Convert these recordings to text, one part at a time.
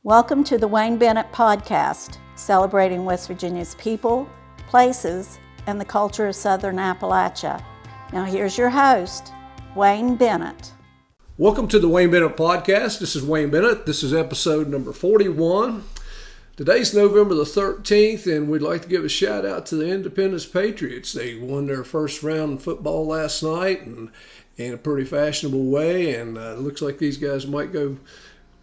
Welcome to the Wayne Bennett Podcast, celebrating West Virginia's people, places, and the culture of Southern Appalachia. Now here's your host, Wayne Bennett. Welcome to the Wayne Bennett Podcast. This is Wayne Bennett. This is episode number 41. Today's November the 13th, and we'd like to give a shout out to the Independence Patriots. They won their first round in football last night and in a pretty fashionable way, and it looks like these guys might go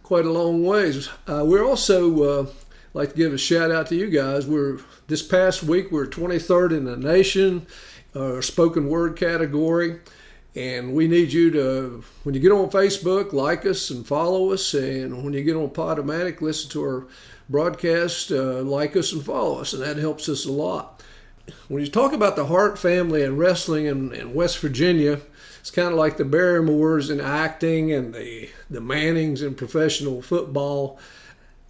quite a long ways. We're also like to give a shout out to you guys. This past week we're 23rd in the nation, spoken word category, and we need you to, when you get on Facebook, like us and follow us, and when you get on Podomatic, listen to our broadcast, like us and follow us, and that helps us a lot. When you talk about the Hart family and wrestling in West Virginia, it's kind of like the Barrymores in acting and the Mannings in professional football.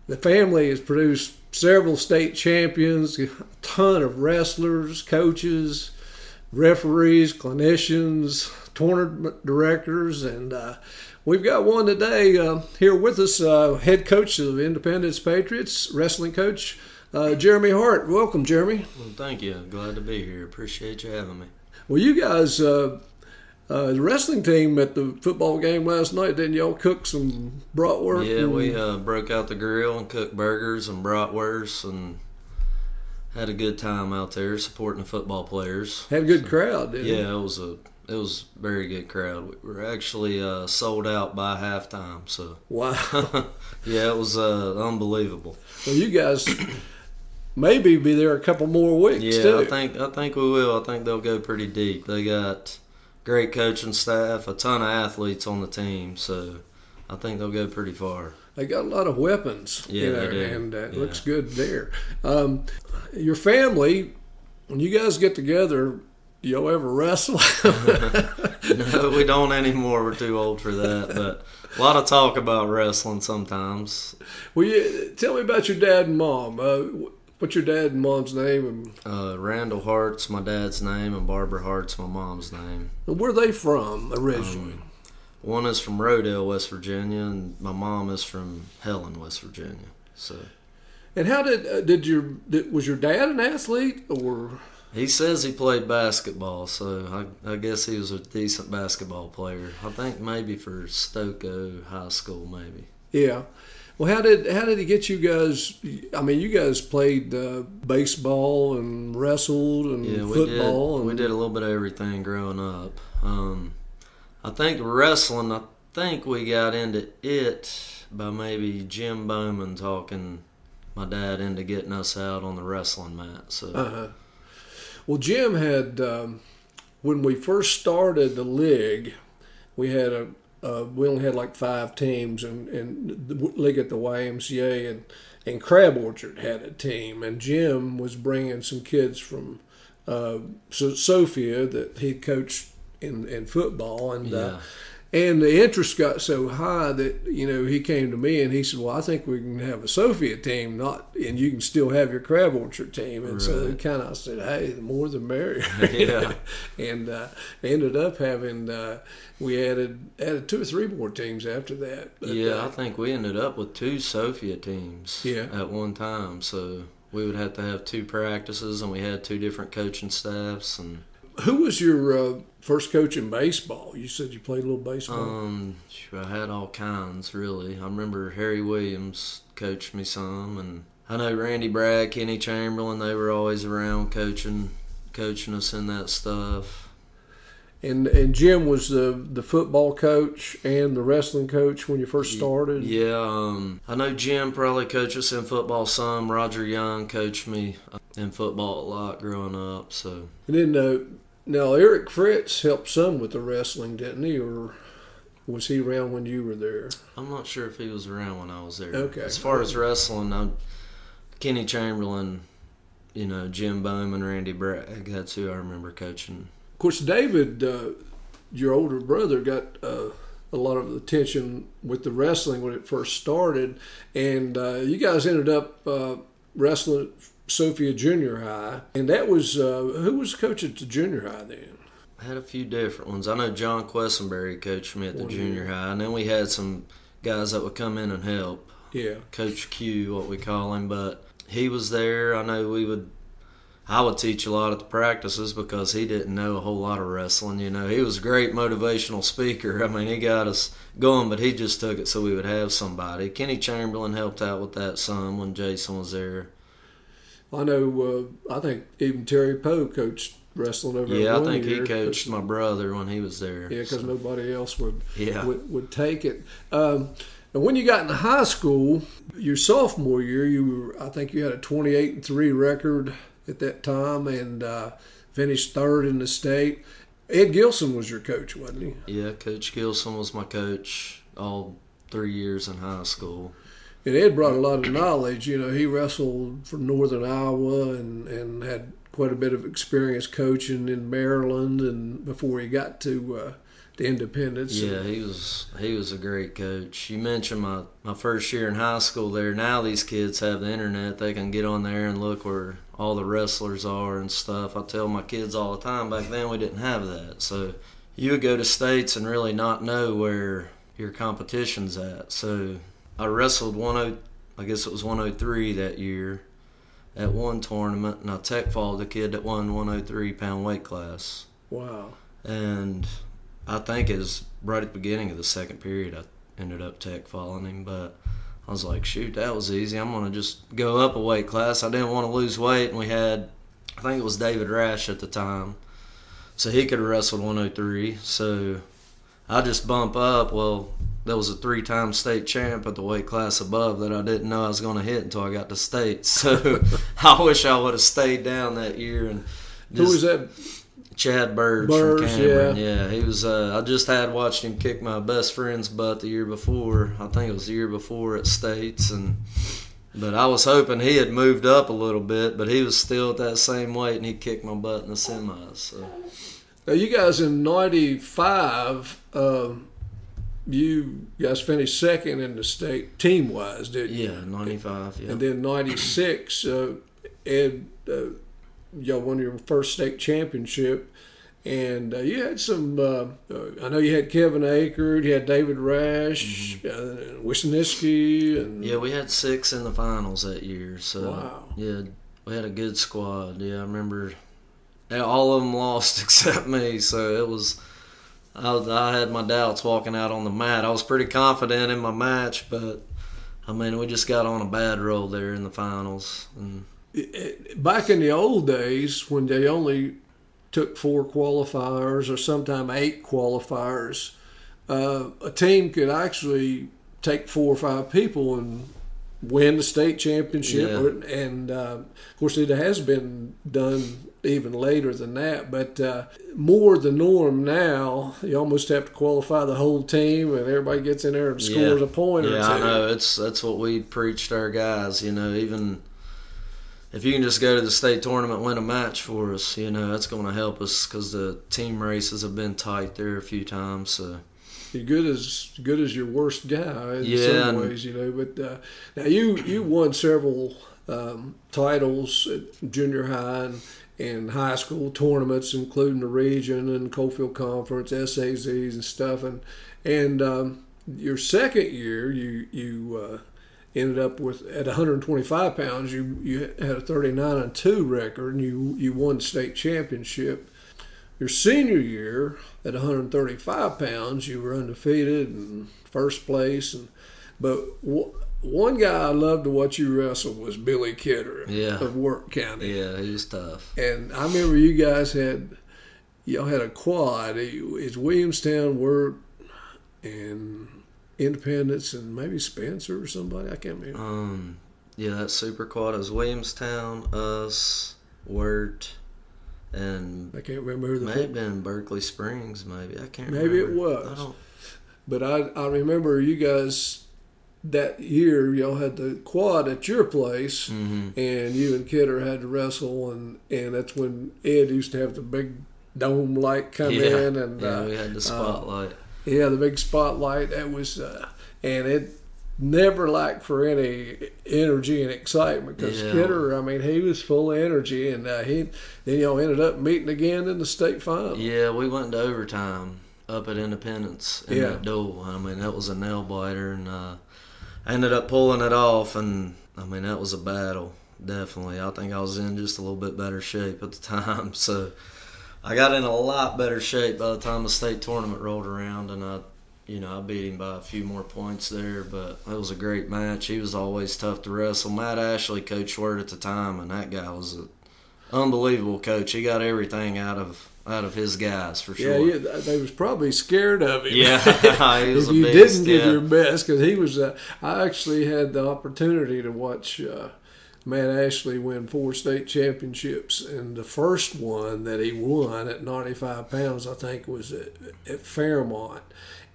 The family has produced several state champions, a ton of wrestlers, coaches, referees, clinicians, tournament directors, and we've got one today here with us, head coach of Independence Patriots, wrestling coach, Jeremy Hart. Welcome, Jeremy. Well, thank you. Glad to be here. Appreciate you having me. Well, you guys, the wrestling team at the football game last night, didn't y'all cook some bratwurst? Yeah, we broke out the grill and cooked burgers and bratwurst and had a good time out there supporting the football players. Had a good crowd, didn't you? Yeah, it was a very good crowd. We were actually sold out by halftime. So wow. Yeah, it was unbelievable. Well, you guys maybe be there a couple more weeks. Yeah, too. I think we will. I think they'll go pretty deep. They got great coaching staff, a ton of athletes on the team, so I think they'll go pretty far. They got a lot of weapons, yeah, they do. And it looks good there. Your family, when you guys get together, do y'all ever wrestle? No, we don't anymore. We're too old for that, but a lot of talk about wrestling sometimes. Well, tell me about your dad and mom. What's your dad and mom's name? Randall Hart's my dad's name, and Barbara Hart's my mom's name. Where are they from originally? One is from Rodale, West Virginia, and my mom is from Helen, West Virginia. So. And how was your dad an athlete or? He says he played basketball, so I guess he was a decent basketball player. I think maybe for Stokoe High School, maybe. Yeah. Well, how did he get you guys? I mean, you guys played baseball and wrestled and football. We did a little bit of everything growing up. I think wrestling, I think we got into it by maybe Jim Bowman talking my dad into getting us out on the wrestling mat. So. Well, Jim had, when we first started the league, we only had like 5 teams, and the league at the YMCA, and Crab Orchard had a team, and Jim was bringing some kids from Sophia that he coached in football, and the interest got so high that he came to me and he said, "Well, I think we can have a Sophia team, and you can still have your Crab Orchard team." And so we kind of said, "Hey, the more the merrier." Yeah. And ended up having we added 2 or 3 more teams after that. But, I think we ended up with 2 Sophia teams at one time. So we would have to have 2 practices, and we had 2 different coaching staffs. And who was your first coach in baseball? You said you played a little baseball. I had all kinds, really. I remember Harry Williams coached me some, and I know Randy Bragg, Kenny Chamberlain, they were always around coaching us in that stuff. And Jim was the football coach and the wrestling coach when you first started? Yeah, I know Jim probably coached us in football some. Roger Young coached me in football a lot growing up. So. And then now Eric Fritz helped some with the wrestling, didn't he? Or was he around when you were there? I'm not sure if he was around when I was there. Okay. As far as wrestling, Kenny Chamberlain, Jim Bowman, Randy Bragg, that's who I remember coaching. Of course, David, your older brother, got a lot of attention with the wrestling when it first started, and you guys ended up wrestling at Sophia Junior High, and that was who was coach at the junior high then? I had a few different ones. I know John Quessenberry coached me at the junior high, and then we had some guys that would come in and help. Coach Q, what we call him. But he was there. I know I would teach a lot at the practices because he didn't know a whole lot of wrestling. You know, he was a great motivational speaker. I mean, he got us going, but he just took it so we would have somebody. Kenny Chamberlain helped out with that some when Jason was there. I know, I think even Terry Poe coached wrestling over there. Yeah, I think he coached my brother when he was there. Yeah, because nobody else would take it. And when you got into high school, your sophomore year, I think you had a 28-3 record at that time and finished third in the state. Ed Gilson was your coach, wasn't he? Yeah, Coach Gilson was my coach all 3 years in high school. And Ed brought a lot of knowledge. You know, he wrestled for Northern Iowa and had quite a bit of experience coaching in Maryland and before he got to Independence. Yeah, he was a great coach. You mentioned my first year in high school there. Now these kids have the internet. They can get on there and look where all the wrestlers are and stuff. I tell my kids all the time, back then we didn't have that. So you would go to states and really not know where your competition's at. So I wrestled 103 that year at one tournament, and I tech-followed the kid that won 103-pound weight class. Wow. And I think it was right at the beginning of the second period I ended up tech-following him, but I was like, shoot, that was easy. I'm going to just go up a weight class. I didn't want to lose weight, and we had, I think it was David Rash at the time, so he could have wrestled 103. So I just bump up. Well, there was a 3-time state champ at the weight class above that I didn't know I was going to hit until I got to state. So I wish I would have stayed down that year. And who was that? Chad Burge from Cameron. Yeah, he was. I just had watched him kick my best friend's butt the year before. I think it was the year before at States, but I was hoping he had moved up a little bit, but he was still at that same weight, and he kicked my butt in the semis. So. Now you guys in '95, you guys finished second in the state team-wise, didn't you? Yeah, '95. Yeah. And then '96, Ed, y'all won your first state championship. And you had some, I know you had Kevin Akert, you had David Rash, Wisniewski. And yeah, we had 6 in the finals that year. So, wow. Yeah, we had a good squad. Yeah, I remember all of them lost except me. So it was, I had my doubts walking out on the mat. I was pretty confident in my match, but, I mean, we just got on a bad roll there in the finals. And back in the old days when they only took 4 qualifiers or sometimes 8 qualifiers, a team could actually take 4 or 5 people and win the state championship. Yeah. And of course, it has been done even later than that. But more the norm now. You almost have to qualify the whole team, and everybody gets in there and scores a point or two. Yeah, I know. That's what we preach to our guys. You know, even if you can just go to the state tournament and win a match for us, you know, that's going to help us because the team races have been tight there a few times. So you're good as your worst guy in some ways, you know. But now you won several titles at junior high and high school tournaments, including the region and Coalfield Conference, SAZs and stuff. And your second year, you ended up with, at 125 pounds, you had a 39-2 record, and you won the state championship. Your senior year, at 135 pounds, you were undefeated and first place. But one guy I loved to watch you wrestle was Billy Kidder of Work County. Yeah, he was tough. And I remember you guys had a quad. It's Williamstown, Work, and Independence, and maybe Spencer or somebody. I can't remember. Yeah, that super quad is Williamstown, us, Wirt, and I can't remember the. May have been Berkeley Springs. Maybe I can't. remember. Maybe it was. But I remember you guys that year. Y'all had the quad at your place, and you and Kidder had to wrestle, and that's when Ed used to have the big dome light come in, and we had the spotlight. The big spotlight. That was, and it never lacked for any energy and excitement because Kidder, I mean, he was full of energy, and then ended up meeting again in the state final. Yeah, we went into overtime up at Independence in that duel. I mean, that was a nail biter, and I ended up pulling it off, and I mean, that was a battle, definitely. I think I was in just a little bit better shape at the time, so I got in a lot better shape by the time the state tournament rolled around, and I beat him by a few more points there, but it was a great match. He was always tough to wrestle. Matt Ashley coached Wirt at the time, and that guy was an unbelievable coach. He got everything out of his guys, for sure. Yeah, they was probably scared of him. Yeah, he was if you didn't give your best, because he was. I actually had the opportunity to watch Matt Ashley win 4 state championships, and the first one that he won at 95 pounds, I think, was at Fairmont.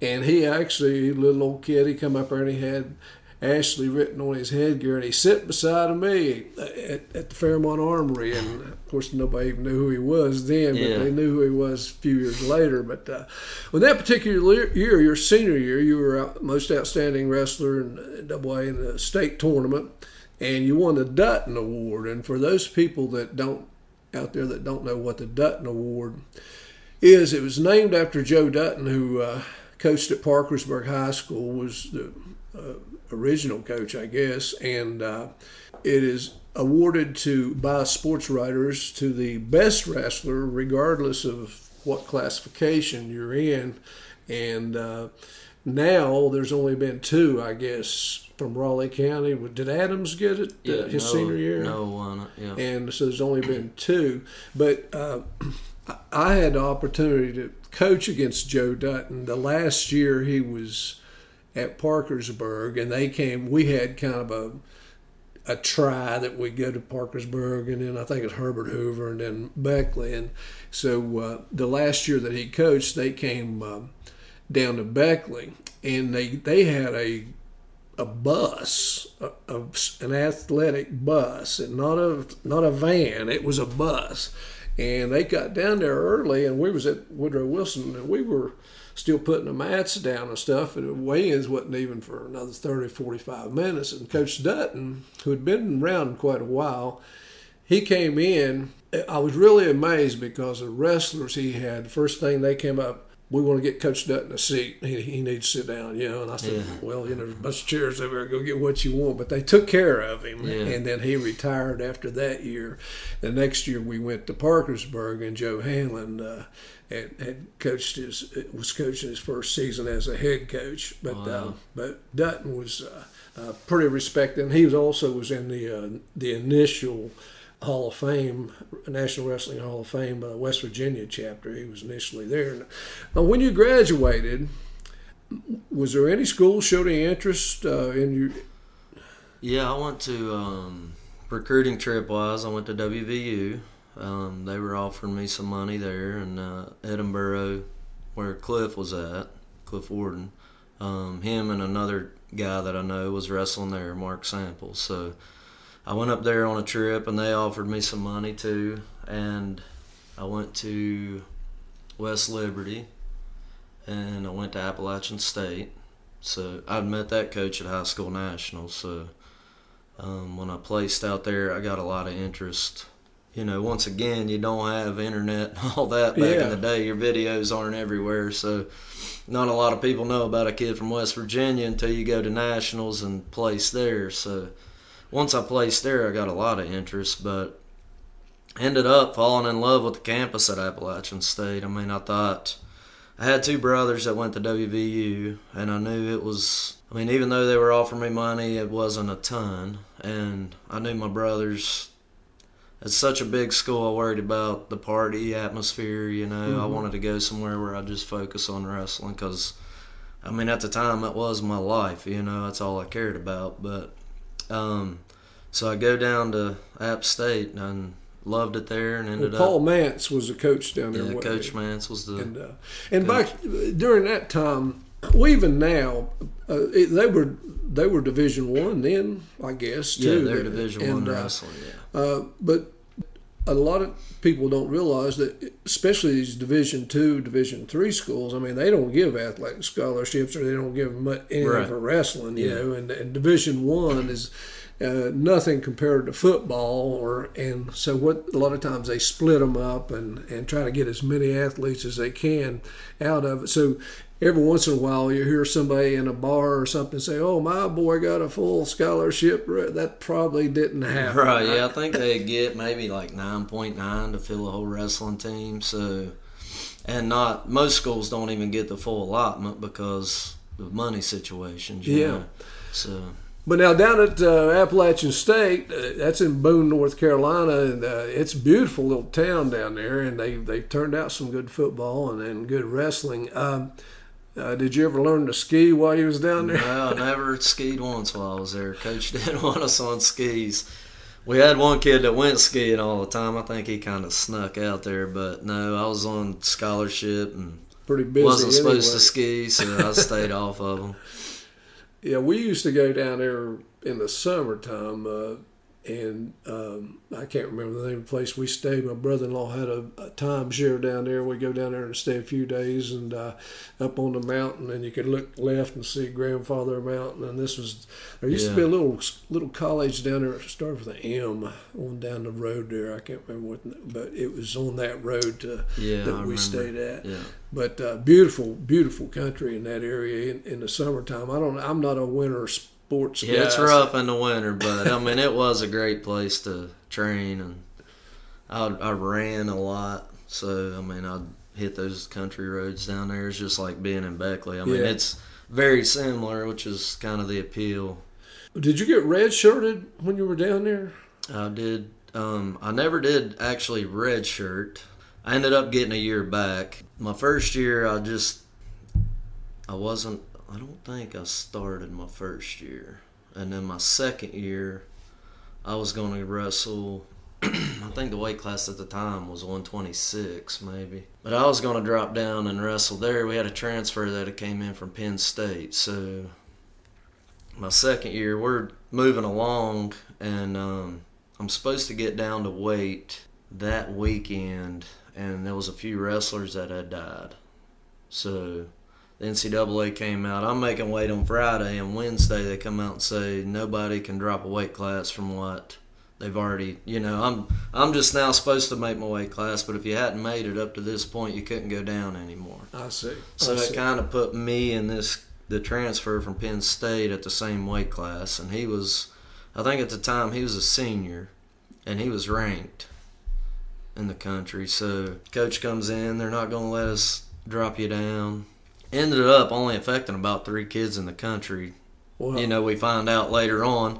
And he actually, little old kid, he come up there and he had Ashley written on his headgear, and he sat beside me at the Fairmont Armory. And of course, nobody even knew who he was then, but they knew who he was a few years later. But when that particular year, your senior year, you were most outstanding wrestler in AA in the state tournament, and you won the Dutton Award. And for those people that don't know what the Dutton Award is, it was named after Joe Dutton, who coached at Parkersburg High School, was the original coach, I guess, and it is awarded by sports writers to the best wrestler, regardless of what classification you're in. And now there's only been 2, I guess, from Raleigh County. Did Adams get it his senior year? No one, yeah. And so there's only been 2. But I had the opportunity to coach against Joe Dutton. The last year he was at Parkersburg, and we had kind of a try that we go to Parkersburg, and then I think it's Herbert Hoover, and then Beckley. And so the last year that he coached, they came down to Beckley, and they had a bus, an athletic bus, and not a van. It was a bus. And they got down there early, and we was at Woodrow Wilson, and we were still putting the mats down and stuff, and the weigh-ins wasn't even for another 30, 45 minutes. And Coach Dutton, who had been around quite a while, he came in. I was really amazed because the wrestlers he had, the first thing they came up, we want to get Coach Dutton a seat. He needs to sit down, And I said, well, there's a bunch of chairs over there. Go get what you want. But they took care of him. Yeah. And then he retired after that year. The next year we went to Parkersburg, and Joe Hanlon was coaching his first season as a head coach. But wow. But Dutton was pretty respected. And he was in the initial Hall of Fame, National Wrestling Hall of Fame, West Virginia chapter. He was initially there. Now, when you graduated, was there any school showed any interest in you? Yeah, I went to recruiting trip wise. I went to WVU. They were offering me some money there in Edinboro, where Cliff was at, Cliff Warden. Him and another guy that I know was wrestling there, Mark Samples. So I went up there on a trip, and they offered me some money too. And I went to West Liberty, and I went to Appalachian State. So I'd met that coach at High School Nationals. So when I placed out there, I got a lot of interest. Once again, you don't have internet and all that back in the day. Your videos aren't everywhere, so not a lot of people know about a kid from West Virginia until you go to Nationals and place there. So once I placed there, I got a lot of interest, but ended up falling in love with the campus at Appalachian State. I mean, I had 2 brothers that went to WVU, and I knew it was, even though they were offering me money, it wasn't a ton. And I knew my brothers, it's such a big school, I worried about the party atmosphere, Mm-hmm. I wanted to go somewhere where I just focus on wrestling because, at the time, that was my life, that's all I cared about. But so I go down to App State and loved it there, and ended Paul Mance was the coach down there. Yeah, Coach Mance was the and back during that time, well, even now, they were Division I then, I guess, too. Yeah, they're Division I wrestling. Yeah, but a lot of people don't realize that, especially these Division II, Division III schools. They don't give athletic scholarships, or they don't give them anything for wrestling. And Division I nothing compared to football. And so what a lot of times they split them up and try to get as many athletes as they can out of it. So every once in a while you hear somebody in a bar or something say, "Oh, my boy got a full scholarship." That probably didn't happen. Right, yeah, I think they get maybe like 9.9 to fill a whole wrestling team. So, and not most schools don't even get the full allotment because of money situations. You know? So. But now down at Appalachian State, that's in Boone, North Carolina, and it's a beautiful little town down there, and they turned out some good football and good wrestling. Did you ever learn to ski while you was down there? No, I never skied once while I was there. Coach didn't want us on skis. We had one kid that went skiing all the time. I think he kind of snuck out there, but no, I was on scholarship and pretty busy. Wasn't supposed anyway. to ski, so I stayed off of them. Yeah, we used to go down there in the summertime, and I can't remember the name of the place we stayed. My brother-in-law had a timeshare down there. We'd go down there and stay a few days, and up on the mountain, and you could look left and see Grandfather Mountain. And there used to be a little college down there that started with an M on down the road there. I can't remember but it was on that road that we stayed at. Yeah. But beautiful, beautiful country in that area in the summertime. I'm not a winter sports guy. Yeah, it's rough in the winter, but I mean, it was a great place to train, and I ran a lot. So I mean, I'd hit those country roads down there. It's just like being in Beckley. I mean, it's very similar, which is kind of the appeal. Did you get red-shirted when you were down there? I did. I never did actually redshirt. I ended up getting a year back. My first year, I don't think I started my first year. And then my second year, I was going to wrestle, I think the weight class at the time was 126 maybe. But I was going to drop down and wrestle there. We had a transfer that came in from Penn State. So my second year, we're moving along, and I'm supposed to get down to weight that weekend, and there was a few wrestlers that had died. So the NCAA came out. I'm making weight on Friday, and Wednesday they come out and say nobody can drop a weight class from what they've already, I'm just now supposed to make my weight class, but if you hadn't made it up to this point, you couldn't go down anymore. I see. So it kind of put me and the transfer from Penn State at the same weight class, and he was, I think at the time he was a senior, and he was ranked in the country. So coach comes in, they're not going to let us drop you down. Ended up only affecting about 3 kids in the country. Wow. We find out later on.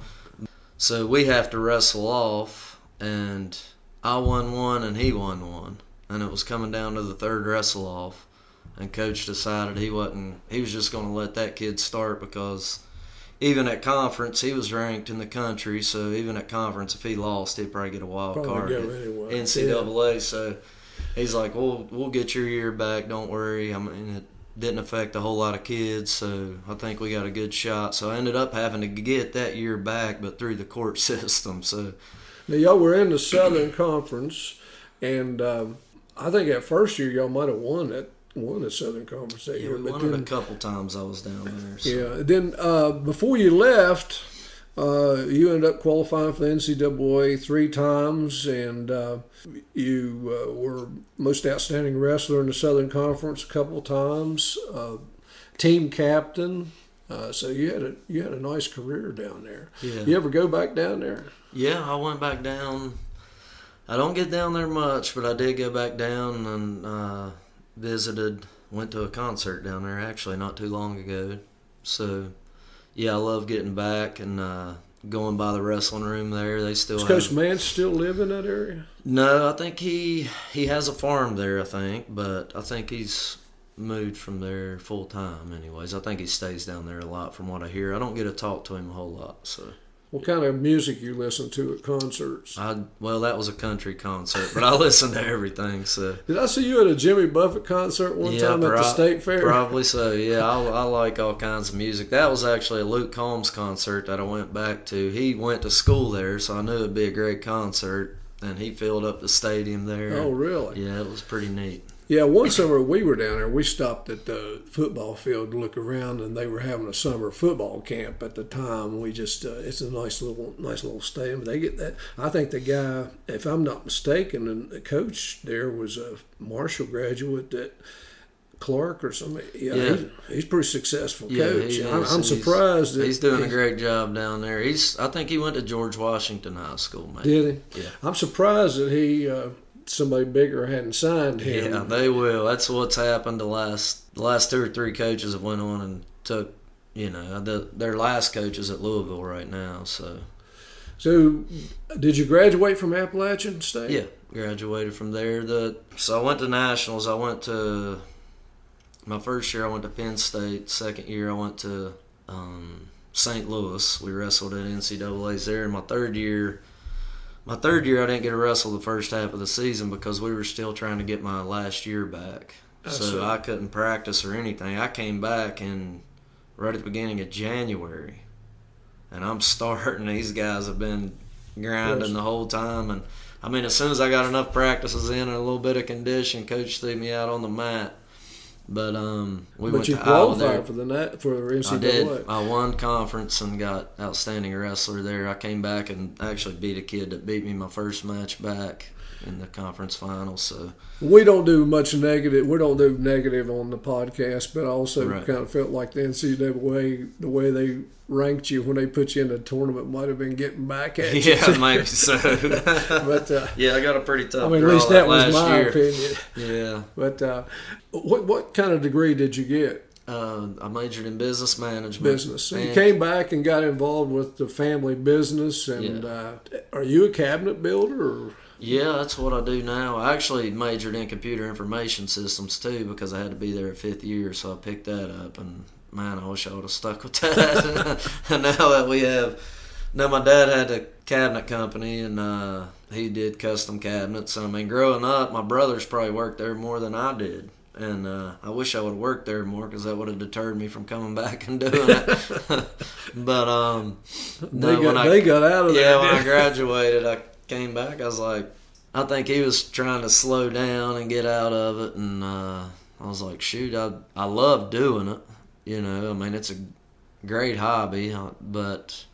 So we have to wrestle off, and I won one and he won one. And it was coming down to the third wrestle off, and coach decided he was just going to let that kid start, because even at conference, he was ranked in the country. So even at conference, if he lost, he'd probably get a wild card at NCAA. Yeah. So he's like, we'll get your year back. Don't worry. I mean, it didn't affect a whole lot of kids, so I think we got a good shot. So I ended up having to get that year back, but through the court system. So now y'all were in the Southern Conference, and I think that first year y'all might have won the Southern Conference that year. We won it a couple times I was down there. So. Yeah. Then before you left, you ended up qualifying for the NCAA 3 times, and you were most outstanding wrestler in the Southern Conference a couple of times, team captain. So you had a nice career down there. Yeah. You ever go back down there? Yeah, I went back down. I don't get down there much, but I did go back down and went to a concert down there actually not too long ago. So yeah, I love getting back and going by the wrestling room there. They still have... Does Coach Mance still live in that area? No, I think he has a farm there, I think, but I think he's moved from there full time anyways. I think he stays down there a lot from what I hear. I don't get to talk to him a whole lot, so... What kind of music you listen to at concerts? Well, that was a country concert, but I listen to everything. So did I see you at a Jimmy Buffett concert one time at the State Fair? Probably so. Yeah, I like all kinds of music. That was actually a Luke Combs concert that I went back to. He went to school there, so I knew it'd be a great concert, and he filled up the stadium there. Oh, really? Yeah, it was pretty neat. Yeah, one summer we were down there. We stopped at the football field to look around, and they were having a summer football camp at the time. We just it's a nice little stadium. They get that. I think the guy, if I'm not mistaken, and the coach there was a Marshall graduate at Clark or something. Yeah. He's a pretty successful coach. I'm surprised that he's doing a great job down there. I think he went to George Washington High School, maybe. Did he? Yeah. I'm surprised that he. Somebody bigger hadn't signed him. Yeah, they will. That's what's happened. The last 2 or 3 coaches have went on and took, their last coaches at Louisville right now. So, did you graduate from Appalachian State? Yeah, graduated from there. So I went to nationals. I went to my first year. I went to Penn State. Second year, I went to St. Louis. We wrestled at NCAA's there. And my third year, I didn't get to wrestle the first half of the season because we were still trying to get my last year back. So I couldn't practice or anything. I came back right at the beginning of January, and I'm starting. These guys have been grinding the whole time. And, I mean, as soon as I got enough practices in and a little bit of condition, Coach threw me out on the mat. But went you to Iowa there. qualified for NCAA. I did. I won conference and got outstanding wrestler there. I came back and actually beat a kid that beat me my first match back in the conference finals. So we don't do much negative. We don't do negative on the podcast, but I also kind of felt like the NCAA, the way they ranked you when they put you in the tournament, might have been getting back at you. Yeah, maybe so. But I got a pretty tough. At least that was my opinion. Yeah. But what kind of degree did you get? I majored in business management. Business. So you came back and got involved with the family business. And are you a cabinet builder? Or? Yeah, that's what I do now. I actually majored in computer information systems too because I had to be there at 5th year, so I picked that up. And man, I wish I would have stuck with that. And now that my dad had a cabinet company and he did custom cabinets. I mean, growing up, my brothers probably worked there more than I did. And I wish I would have worked there more because that would have deterred me from coming back and doing it. But they got out of there. Yeah, when I graduated, I came back. I was like, I think he was trying to slow down and get out of it. And I was like, shoot, I love doing it. I mean, it's a great hobby. But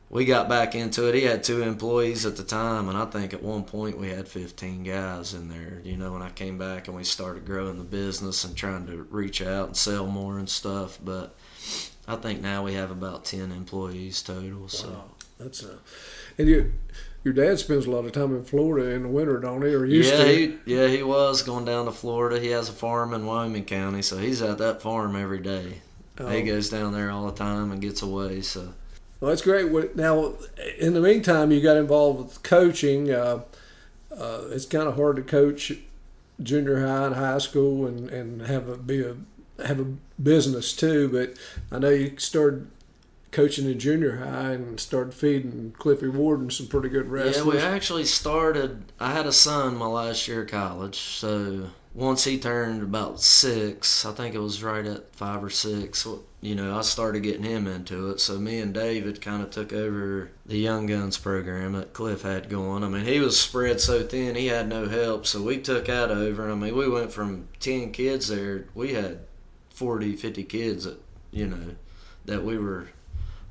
we got back into it. He had 2 employees at the time, and I think at one point we had 15 guys in there, when I came back and we started growing the business and trying to reach out and sell more and stuff. But I think now we have about 10 employees total. So. Wow. That's and your dad spends a lot of time in Florida in the winter, don't he? Or used to? He was going down to Florida. He has a farm in Wyoming County, so he's at that farm every day. Oh. He goes down there all the time and gets away, so... Well, that's great. Now, in the meantime, you got involved with coaching. It's kind of hard to coach junior high and high school and have a business too. But I know you started coaching in junior high and started feeding Cliffy Warden some pretty good wrestlers. Yeah, we actually started. I had a son my last year of college, so once he turned about 6, I think it was right at 5 or 6. I started getting him into it. So me and David kind of took over the Young Guns program that Cliff had going. I mean, he was spread so thin, he had no help. So we took that over. I mean, we went from 10 kids there. We had 40, 50 kids that we were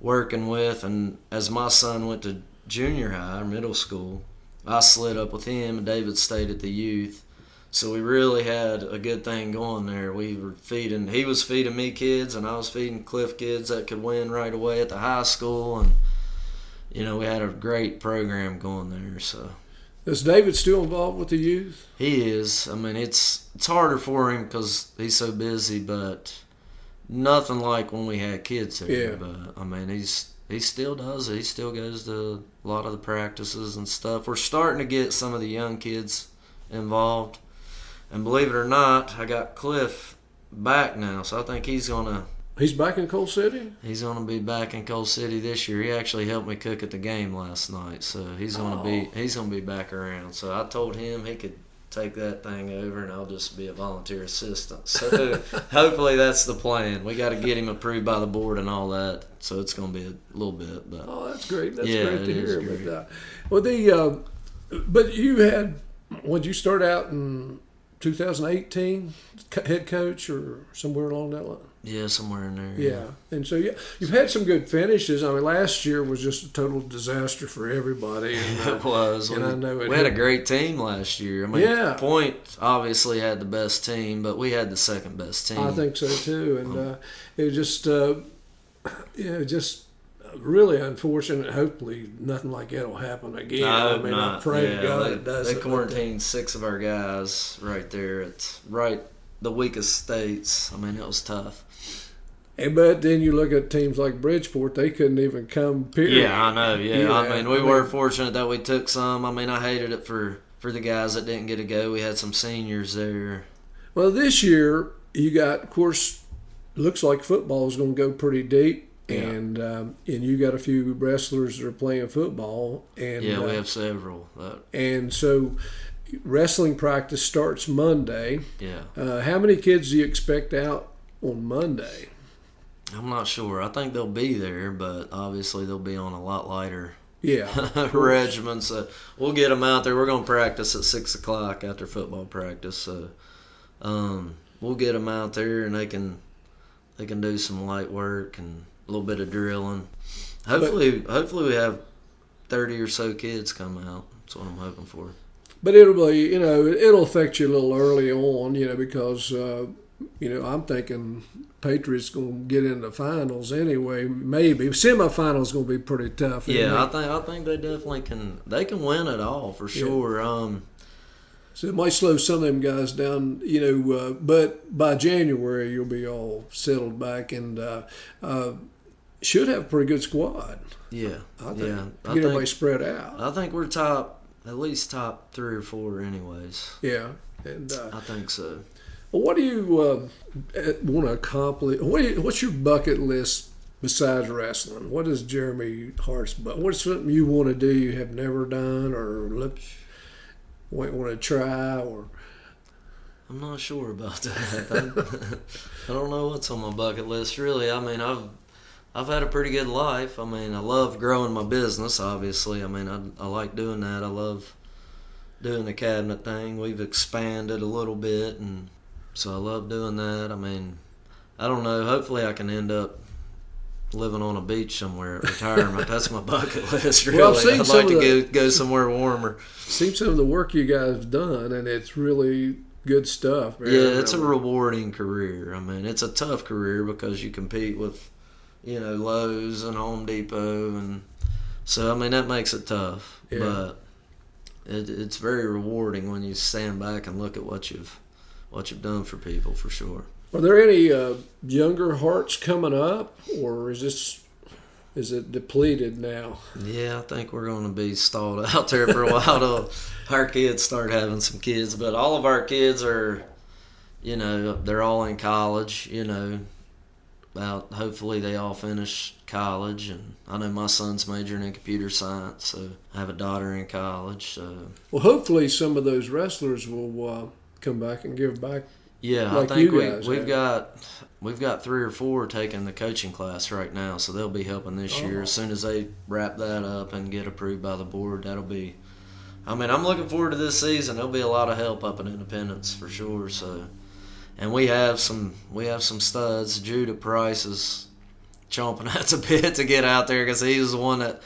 working with. And as my son went to junior high or middle school, I slid up with him, and David stayed at the youth. So we really had a good thing going there. He was feeding me kids, and I was feeding Cliff kids that could win right away at the high school. And, we had a great program going there. So, is David still involved with the youth? He is. I mean, it's harder for him because he's so busy, but nothing like when we had kids there. Yeah. But, I mean, he still does it. He still goes to a lot of the practices and stuff. We're starting to get some of the young kids involved. And believe it or not, I got Cliff back now, so I think he's back in Coal City? He's gonna be back in Coal City this year. He actually helped me cook at the game last night, so he's gonna be back around. So I told him he could take that thing over, and I'll just be a volunteer assistant. So hopefully that's the plan. We got to get him approved by the board and all that, so it's gonna be a little bit. But that's great. That's great to hear. Great. But you had. Would you start out in 2018 head coach or somewhere along that line. Yeah, somewhere in there. Yeah. And so, yeah, you've had some good finishes. I mean, last year was just a total disaster for everybody. And, It was. And I know we had a great team last year. I mean, yeah. Point obviously had the best team, but we had the second best team. I think so too. And it was just really unfortunate. Hopefully, nothing like that will happen again. No, I pray to God it doesn't. They quarantined 6 of our guys right there. It's right the weakest states. I mean, it was tough. But then you look at teams like Bridgeport; they couldn't even come. Period. Yeah, I know. Yeah, I mean, we were fortunate that we took some. I mean, I hated it for the guys that didn't get to go. We had some seniors there. Well, this year you got, of course, looks like football is going to go pretty deep, Yeah. and you got a few wrestlers that are playing football. And Yeah, we have several. And so, wrestling practice starts Monday. Yeah. How many kids do you expect out on Monday? I'm not sure. I think they'll be there, but obviously they'll be on a lot lighter regimen. So we'll get them out there. We're going to practice at 6 o'clock after football practice. So we'll get them out there, and they can do some light work and a little bit of drilling. Hopefully we have 30 or so kids come out. That's what I'm hoping for. But it'll be, it'll affect you a little early on, because, I'm thinking Patriots going to get into finals anyway. Maybe semifinals going to be pretty tough. Yeah, I think they definitely can. They can win it all for sure. So it might slow some of them guys down, but by January you'll be all settled back and should have a pretty good squad. Yeah, I think everybody spread out. I think we're at least top 3 or 4 anyways. Yeah, and I think so. Well, what do you want to accomplish? What's your bucket list besides wrestling? What is Jeremy Hart's bucket? What's something you want to do you have never done or want to try? Or I'm not sure about that. I don't know what's on my bucket list really. I mean, I've had a pretty good life. I mean, I love growing my business. Obviously, I mean, I like doing that. I love doing the cabinet thing. We've expanded a little bit, and so I love doing that. I mean, I don't know. Hopefully I can end up living on a beach somewhere at retirement. That's my bucket list, really. Well, I'd like to go somewhere warmer. Seen some of the work you guys have done, and it's really good stuff. Man. Yeah, it's a rewarding career. I mean, it's a tough career because you compete with, Lowe's and Home Depot. And so, I mean, that makes it tough. Yeah. But it's very rewarding when you stand back and look at what you've done for people, for sure. Are there any younger Harts coming up, or is it depleted now? Yeah, I think we're going to be stalled out there for a while till our kids start having some kids. But all of our kids are, they're all in college, hopefully they all finish college. And I know my son's majoring in computer science, so I have a daughter in college. So. Well, hopefully some of those wrestlers will come back and give back. Yeah, like I think we've got 3 or 4 taking the coaching class right now, so they'll be helping this year. As soon as they wrap that up and get approved by the board, that'll be. I mean, I'm looking forward to this season. There'll be a lot of help up in Independence for sure. So, and we have some studs. Judah Price is chomping at the bit to get out there because he was the one that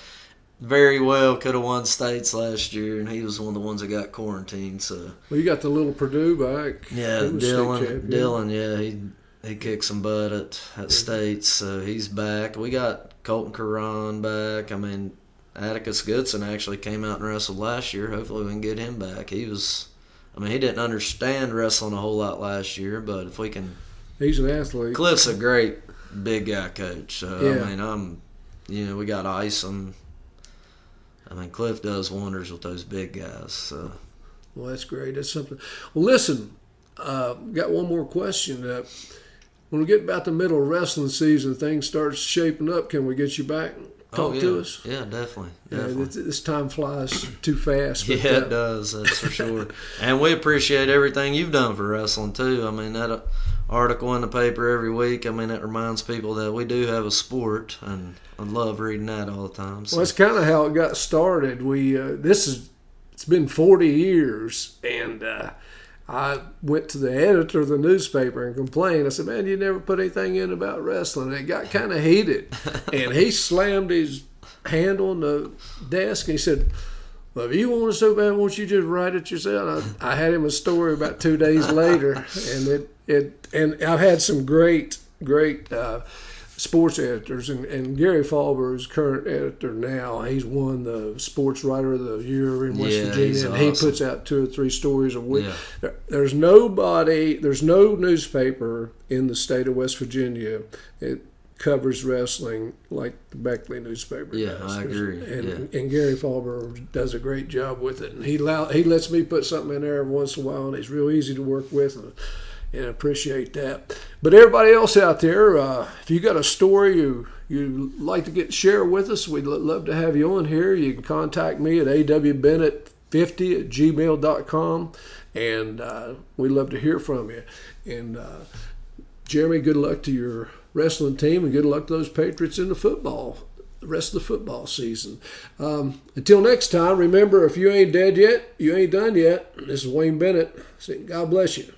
very well could have won states last year, and he was one of the ones that got quarantined. So, well, you got the little Purdue back. Yeah, Dylan. Yeah, he kicked some butt at states, so he's back. We got Colton Caron back. I mean, Atticus Goodson actually came out and wrestled last year. Hopefully, we can get him back. He didn't understand wrestling a whole lot last year, but if we can, he's an athlete. Cliff's a great big guy coach. So yeah. I mean, we got Isom. I mean, Cliff does wonders with those big guys. So. Well, that's great. That's something. Well, listen, got one more question. When we get about the middle of wrestling season, things start shaping up. Can we get you back? Talk to us? Yeah, definitely. Yeah, this time flies too fast. But, yeah, it does. That's for sure. And we appreciate everything you've done for wrestling, too. I mean, that article in the paper every week, I mean, it reminds people that we do have a sport, and I love reading that all the time. So. Well, that's kind of how it got started. It's been 40 years, and I went to the editor of the newspaper and complained. I said, man, you never put anything in about wrestling. And it got kind of heated. And he slammed his hand on the desk and he said, well, if you want it so bad, won't you just write it yourself? I had him a story about 2 days later. And I've had some great sports editors, and Gary Faulber is current editor now. He's won the Sports Writer of the Year in West Virginia, and he puts out 2 or 3 stories a week. Yeah. There's no newspaper in the state of West Virginia that covers wrestling like the Beckley newspaper does. Yeah, I agree. And Gary Faulber does a great job with it, and he lets me put something in there every once in a while, and he's real easy to work with. And I appreciate that. But everybody else out there, if you got a story you'd like to share with us, we'd love to have you on here. You can contact me at awbennett50@gmail.com, and we'd love to hear from you. And Jeremy, good luck to your wrestling team, and good luck to those Patriots in the rest of the football season. Until next time, remember, if you ain't dead yet, you ain't done yet. This is Wayne Bennett saying, God bless you.